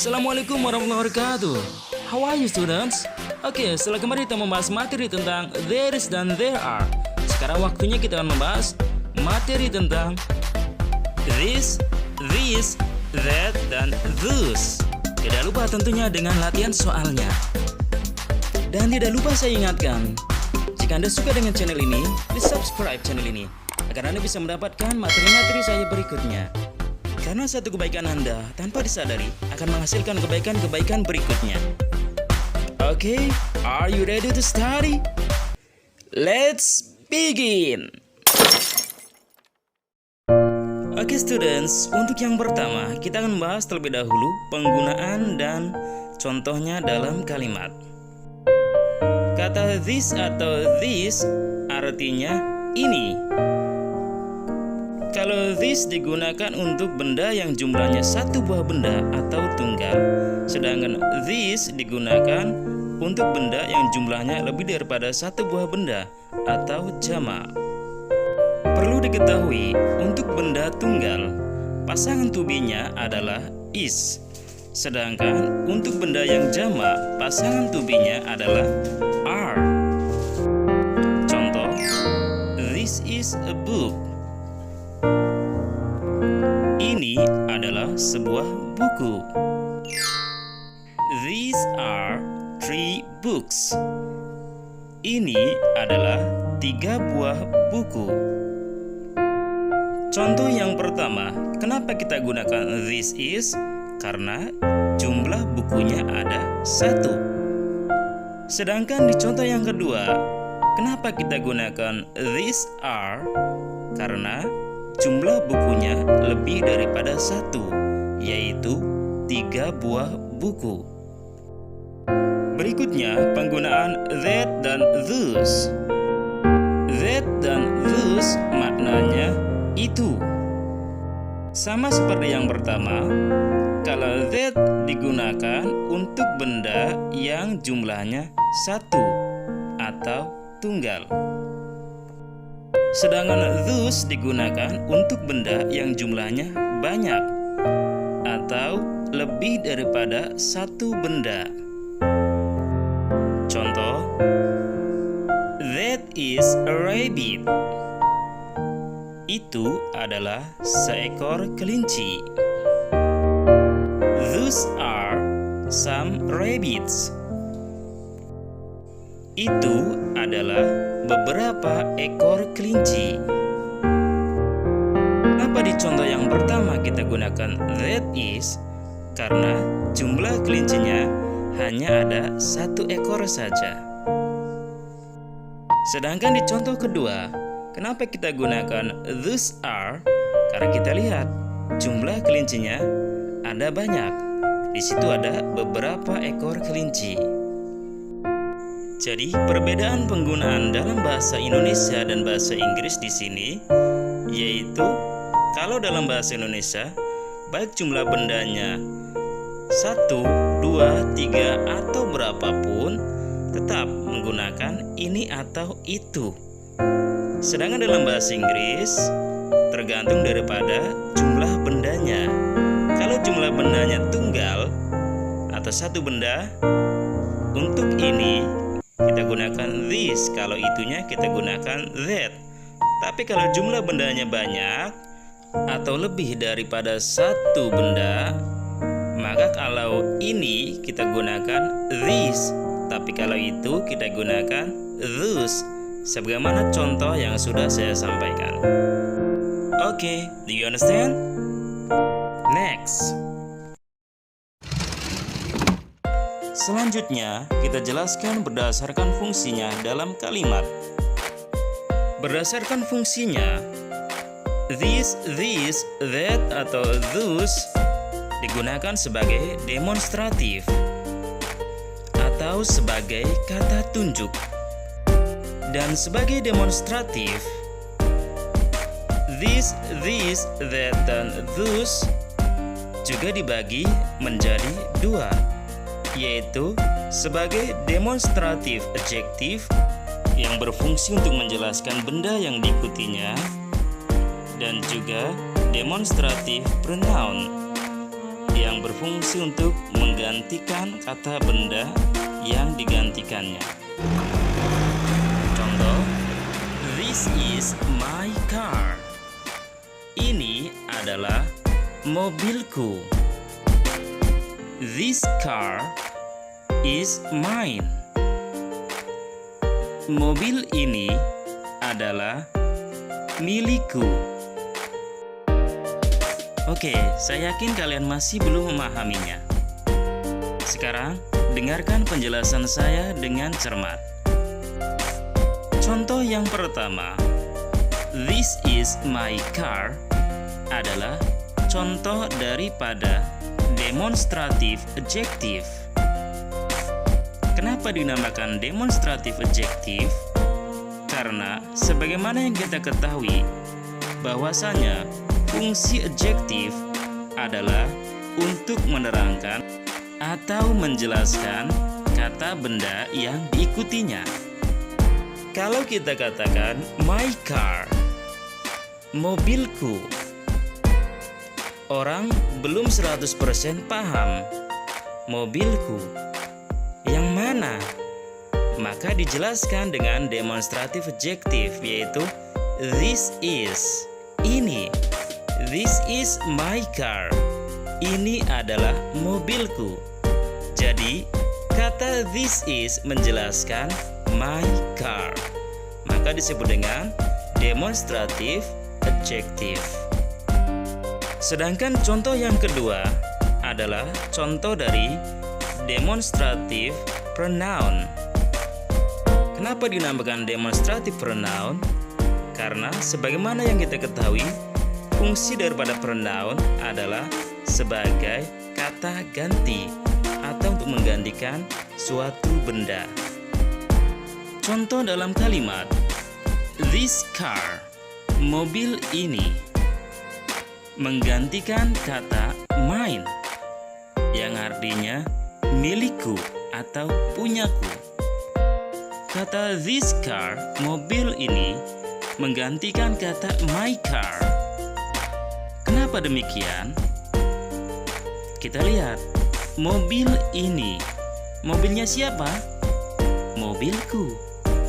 Assalamualaikum warahmatullahi wabarakatuh. How are you students? Oke, setelah kemarin kita membahas materi tentang there is dan there are. Sekarang waktunya kita akan membahas materi tentang this, that, dan those. Tidak lupa tentunya dengan latihan soalnya. Dan tidak lupa saya ingatkan, jika Anda suka dengan channel ini, please subscribe channel ini agar Anda bisa mendapatkan materi-materi saya berikutnya. Karena satu kebaikan Anda tanpa disadari akan menghasilkan kebaikan-kebaikan berikutnya. Oke, are you ready to study? Let's begin! Oke students, untuk yang pertama kita akan membahas terlebih dahulu penggunaan dan contohnya dalam kalimat. Kata this atau this artinya ini. Kalau this digunakan untuk benda yang jumlahnya satu buah benda atau tunggal, sedangkan this digunakan untuk benda yang jumlahnya lebih daripada satu buah benda atau jamak. Perlu diketahui, untuk benda tunggal, pasangan to be-nya adalah is, sedangkan untuk benda yang jamak, pasangan to be-nya adalah are. Contoh, this is a book. Ini adalah sebuah buku. These are 3 books. Ini adalah 3 buah buku. Contoh yang pertama, kenapa kita gunakan this is? Karena jumlah bukunya ada 1. Sedangkan di contoh yang kedua, kenapa kita gunakan these are? Karena jumlah bukunya lebih daripada 1, yaitu 3 buah buku. Berikutnya penggunaan that dan those. That dan those maknanya itu. Sama seperti yang pertama, kalau that digunakan untuk benda yang jumlahnya 1 atau tunggal. Sedangkan those digunakan untuk benda yang jumlahnya banyak atau lebih daripada 1 benda. Contoh, that is a rabbit. Itu adalah seekor kelinci. Those are some rabbits. Itu adalah beberapa ekor kelinci. Kenapa di contoh yang pertama kita gunakan that is? Karena jumlah kelincinya hanya ada 1 ekor saja. Sedangkan di contoh kedua, kenapa kita gunakan those are? Karena kita lihat jumlah kelincinya ada banyak. Di situ ada beberapa ekor kelinci. Jadi, perbedaan penggunaan dalam bahasa Indonesia dan bahasa Inggris di sini yaitu kalau dalam bahasa Indonesia baik jumlah bendanya 1, 2, 3 atau berapapun tetap menggunakan ini atau itu. Sedangkan dalam bahasa Inggris tergantung daripada jumlah bendanya. Kalau jumlah bendanya tunggal atau 1 benda, untuk ini kita gunakan this, kalau itunya kita gunakan that. Tapi kalau jumlah bendanya banyak atau lebih daripada 1 benda, maka kalau ini kita gunakan this, tapi kalau itu kita gunakan those, sebagaimana contoh yang sudah saya sampaikan. Oke, do you understand? Next. Selanjutnya, kita jelaskan berdasarkan fungsinya dalam kalimat. Berdasarkan fungsinya, this, that, atau those digunakan sebagai demonstratif atau sebagai kata tunjuk. Dan sebagai demonstratif, this, that, dan those juga dibagi menjadi 2, yaitu sebagai demonstratif adjektif yang berfungsi untuk menjelaskan benda yang diikutinya, dan juga demonstratif pronoun yang yang berfungsi untuk menggantikan kata benda yang digantikannya. Contoh, this is my car. Ini adalah mobilku. This car is mine. Mobil ini adalah milikku. Oke, saya yakin kalian masih belum memahaminya. Sekarang, dengarkan penjelasan saya dengan cermat. Contoh yang pertama, this is my car adalah contoh daripada demonstratif adjektif. Kenapa dinamakan demonstratif adjektif? Karena sebagaimana yang kita ketahui, bahwasanya fungsi adjektif adalah untuk menerangkan atau menjelaskan kata benda yang diikutinya. Kalau kita katakan my car, mobilku, orang belum 100% paham. Mobilku yang mana? Maka dijelaskan dengan demonstratif adjektif, yaitu this is, ini. This is my car. Ini adalah mobilku. Jadi, kata this is menjelaskan my car. Maka disebut dengan demonstratif adjektif. Sedangkan contoh yang kedua adalah contoh dari demonstratif pronoun. Kenapa dinamakan demonstratif pronoun? Karena sebagaimana yang kita ketahui, fungsi daripada pronoun adalah sebagai kata ganti atau untuk menggantikan suatu benda. Contoh dalam kalimat, this car, mobil ini, menggantikan kata mine yang artinya milikku atau punyaku. Kata this car, mobil ini, menggantikan kata my car. Kenapa demikian? Kita lihat, mobil ini, mobilnya siapa? Mobilku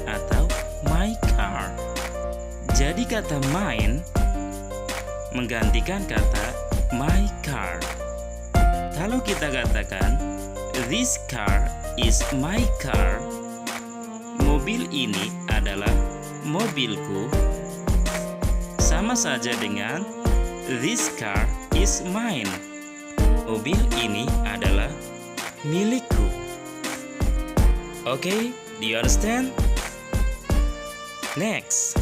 atau my car. Jadi kata mine menggantikan kata my car. Kalau kita katakan this car is my car, mobil ini adalah mobilku, sama saja dengan this car is mine. Mobil ini adalah milikku. Okay, do you understand? Next.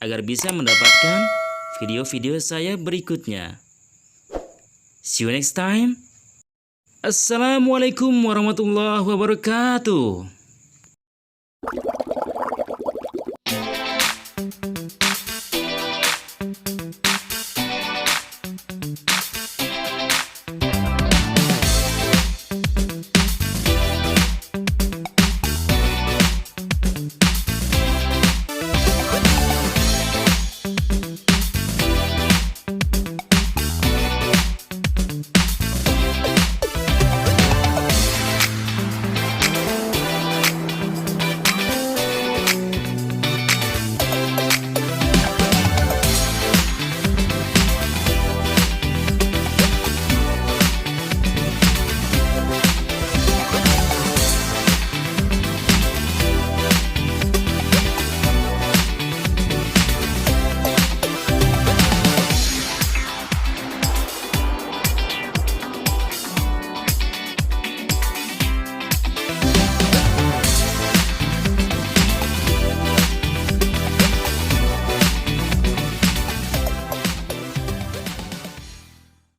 agar bisa mendapatkan video-video saya berikutnya. See you next time. Assalamualaikum warahmatullahi wabarakatuh.